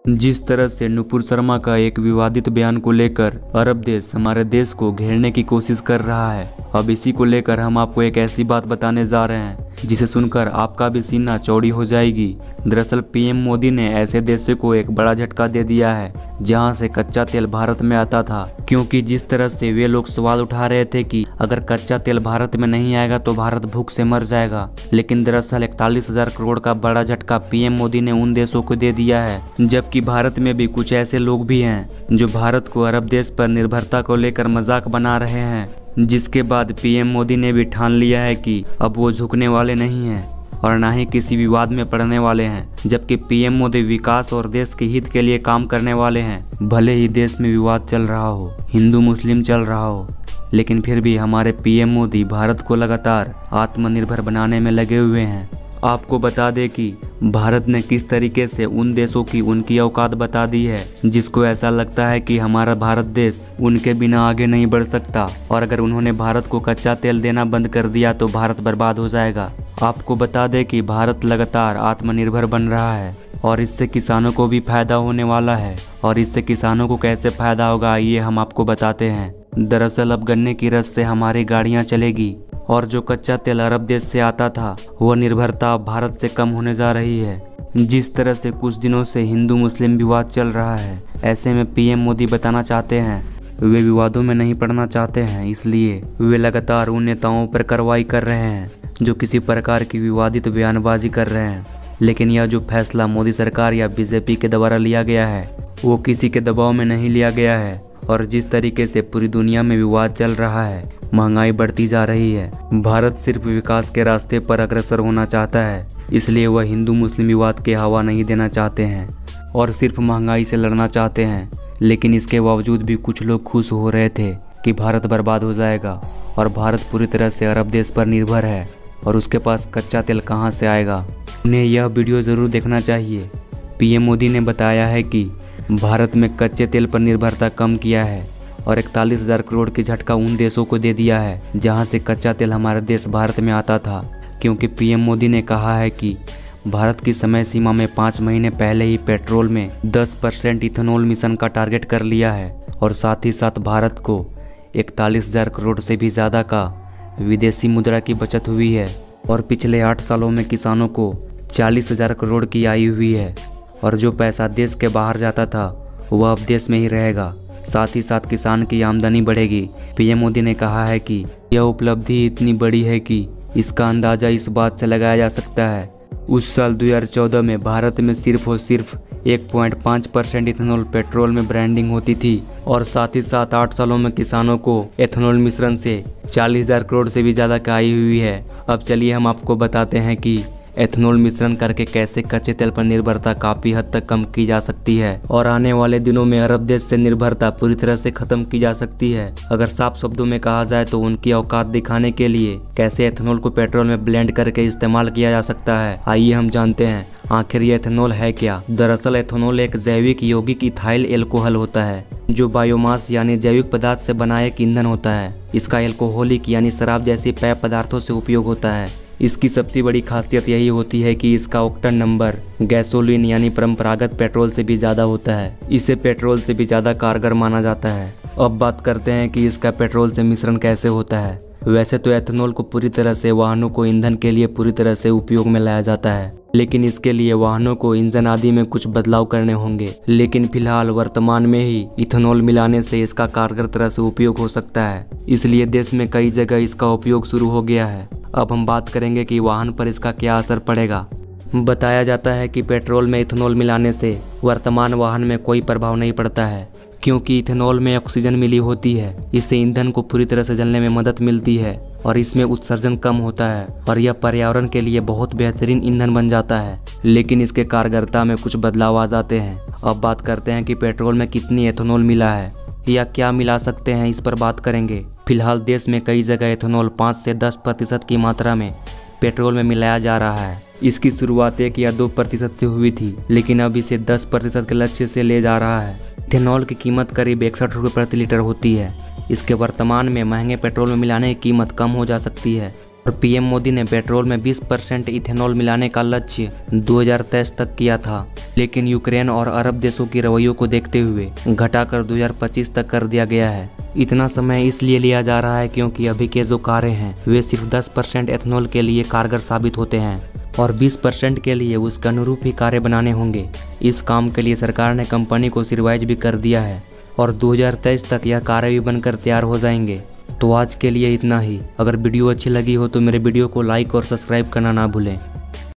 जिस तरह से नुपुर शर्मा का एक विवादित बयान को लेकर अरब देश हमारे देश को घेरने की कोशिश कर रहा है, अब इसी को लेकर हम आपको एक ऐसी बात बताने जा रहे हैं जिसे सुनकर आपका भी सीना चौड़ी हो जाएगी। दरअसल पीएम मोदी ने ऐसे देशों को एक बड़ा झटका दे दिया है जहां से कच्चा तेल भारत में आता था, क्योंकि जिस तरह से वे लोग सवाल उठा रहे थे कि अगर कच्चा तेल भारत में नहीं आएगा तो भारत भूख से मर जाएगा, लेकिन दरअसल 41,000 करोड़ का बड़ा झटका पीएम मोदी ने उन देशों को दे दिया है। जबकि भारत में भी कुछ ऐसे लोग भी हैं जो भारत को अरब देश पर निर्भरता को लेकर मजाक बना रहे हैं, जिसके बाद पीएम मोदी ने भी ठान लिया है कि अब वो झुकने वाले नहीं हैं और ना ही किसी विवाद में पड़ने वाले हैं। जबकि पीएम मोदी विकास और देश के हित के लिए काम करने वाले हैं। भले ही देश में विवाद चल रहा हो, हिंदू मुस्लिम चल रहा हो, लेकिन फिर भी हमारे पीएम मोदी भारत को लगातार आत्मनिर्भर बनाने में लगे हुए हैं। आपको बता दें कि भारत ने किस तरीके से उन देशों की उनकी औकात बता दी है जिसको ऐसा लगता है कि हमारा भारत देश उनके बिना आगे नहीं बढ़ सकता, और अगर उन्होंने भारत को कच्चा तेल देना बंद कर दिया तो भारत बर्बाद हो जाएगा। आपको बता दें कि भारत लगातार आत्मनिर्भर बन रहा है और इससे किसानों को भी फायदा होने वाला है। और इससे किसानों को कैसे फायदा होगा ये हम आपको बताते हैं। दरअसल अब गन्ने की रस से हमारी गाड़ियाँ चलेगी और जो कच्चा तेल अरब देश से आता था वह निर्भरता अब भारत से कम होने जा रही है। जिस तरह से कुछ दिनों से हिंदू मुस्लिम विवाद चल रहा है, ऐसे में पीएम मोदी बताना चाहते हैं वे विवादों में नहीं पड़ना चाहते हैं, इसलिए वे लगातार उन नेताओं पर कार्रवाई कर रहे हैं जो किसी प्रकार की विवादित बयानबाजी कर रहे हैं। लेकिन यह जो फैसला मोदी सरकार या बीजेपी के द्वारा लिया गया है वो किसी के दबाव में नहीं लिया गया है। और जिस तरीके से पूरी दुनिया में विवाद चल रहा है, महंगाई बढ़ती जा रही है, भारत सिर्फ विकास के रास्ते पर अग्रसर होना चाहता है, इसलिए वह हिंदू मुस्लिम विवाद के हवा नहीं देना चाहते हैं और सिर्फ महंगाई से लड़ना चाहते हैं। लेकिन इसके बावजूद भी कुछ लोग खुश हो रहे थे कि भारत बर्बाद हो जाएगा और भारत पूरी तरह से अरब देश पर निर्भर है और उसके पास कच्चा तेल कहाँ से आएगा। उन्हें यह वीडियो ज़रूर देखना चाहिए। पीएम मोदी ने बताया है कि भारत में कच्चे तेल पर निर्भरता कम किया है और 41,000 करोड़ की झटका उन देशों को दे दिया है जहां से कच्चा तेल हमारे देश भारत में आता था, क्योंकि पीएम मोदी ने कहा है कि भारत की समय सीमा में 5 महीने पहले ही पेट्रोल में 10% इथेनॉल मिशन का टारगेट कर लिया है और साथ ही साथ भारत को 41,000 करोड़ से भी ज़्यादा का विदेशी मुद्रा की बचत हुई है और पिछले 8 सालों में किसानों को 40,000 करोड़ की आई हुई है और जो पैसा देश के बाहर जाता था वह अब देश में ही रहेगा। साथ ही साथ किसान की आमदनी बढ़ेगी। पीएम मोदी ने कहा है कि यह उपलब्धि इतनी बड़ी है कि इसका अंदाज़ा इस बात से लगाया जा सकता है उस साल 2014 में भारत में सिर्फ और सिर्फ 1.5% इथेनॉल पेट्रोल में ब्रांडिंग होती थी और साथ ही साथ 8 सालों में किसानों को एथेनॉल मिश्रण से 40,000 करोड़ से भी ज़्यादा की आई हुई है। अब चलिए हम आपको बताते हैं कि एथेनॉल मिश्रण करके कैसे कच्चे तेल पर निर्भरता काफ़ी हद तक कम की जा सकती है और आने वाले दिनों में अरब देश से निर्भरता पूरी तरह से खत्म की जा सकती है। अगर साफ शब्दों में कहा जाए तो उनकी औकात दिखाने के लिए कैसे एथेनॉल को पेट्रोल में ब्लेंड करके इस्तेमाल किया जा सकता है, आइए हम जानते हैं आखिर ये एथेनॉल है क्या। दरअसल एथेनॉल एक जैविक यौगिक इथाइल एल्कोहल होता है जो बायोमास यानी जैविक पदार्थ से बना एक ईंधन होता है। इसका एल्कोहलिक यानी शराब जैसे पेय पदार्थों से उपयोग होता है। इसकी सबसे बड़ी खासियत यही होती है कि इसका ऑक्टेन नंबर गैसोलीन यानी परंपरागत पेट्रोल से भी ज़्यादा होता है। इसे पेट्रोल से भी ज़्यादा कारगर माना जाता है। अब बात करते हैं कि इसका पेट्रोल से मिश्रण कैसे होता है। वैसे तो एथेनॉल को पूरी तरह से वाहनों को ईंधन के लिए पूरी तरह से उपयोग में लाया जाता है, लेकिन इसके लिए वाहनों को इंजन आदि में कुछ बदलाव करने होंगे। लेकिन फिलहाल वर्तमान में ही इथेनॉल मिलाने से इसका कारगर तरह से उपयोग हो सकता है, इसलिए देश में कई जगह इसका उपयोग शुरू हो गया है। अब हम बात करेंगे कि वाहन पर इसका क्या असर पड़ेगा। बताया जाता है कि पेट्रोल में इथेनॉल मिलाने से वर्तमान वाहन में कोई प्रभाव नहीं पड़ता है, क्योंकि इथेनॉल में ऑक्सीजन मिली होती है। इससे ईंधन को पूरी तरह से जलने में मदद मिलती है और इसमें उत्सर्जन कम होता है और यह पर्यावरण के लिए बहुत बेहतरीन ईंधन बन जाता है। लेकिन इसके कारगरता में कुछ बदलाव आ जाते हैं। अब बात करते हैं कि पेट्रोल में कितनी एथेनॉल मिला है या क्या मिला सकते हैं, इस पर बात करेंगे। फिलहाल देश में कई जगह एथेनॉल 5 से 10% की मात्रा में पेट्रोल में मिलाया जा रहा है। इसकी शुरुआत 1 या 2% से हुई थी, लेकिन अब इसे 10% के लक्ष्य से ले जा रहा है। इथेनॉल की कीमत करीब 61 रुपये प्रति लीटर होती है। इसके वर्तमान में महंगे पेट्रोल में मिलाने की कीमत कम हो जा सकती है। और पीएम मोदी ने पेट्रोल में 20% इथेनॉल मिलाने का लक्ष्य 2023 तक किया था, लेकिन यूक्रेन और अरब देशों की रवैयों को देखते हुए घटाकर 2025 तक कर दिया गया है। इतना समय इसलिए लिया जा रहा है क्योंकि अभी के जो कारें हैं वे सिर्फ 10% एथेनॉल के लिए कारगर साबित होते हैं और 20% के लिए उसके अनुरूप ही कारें बनाने होंगे। इस काम के लिए सरकार ने कंपनी को सिरवाइज भी कर दिया है और 2023 तक यह कारें भी बनकर तैयार हो जाएंगे। तो आज के लिए इतना ही। अगर वीडियो अच्छी लगी हो तो मेरे वीडियो को लाइक और सब्सक्राइब करना ना भूलें।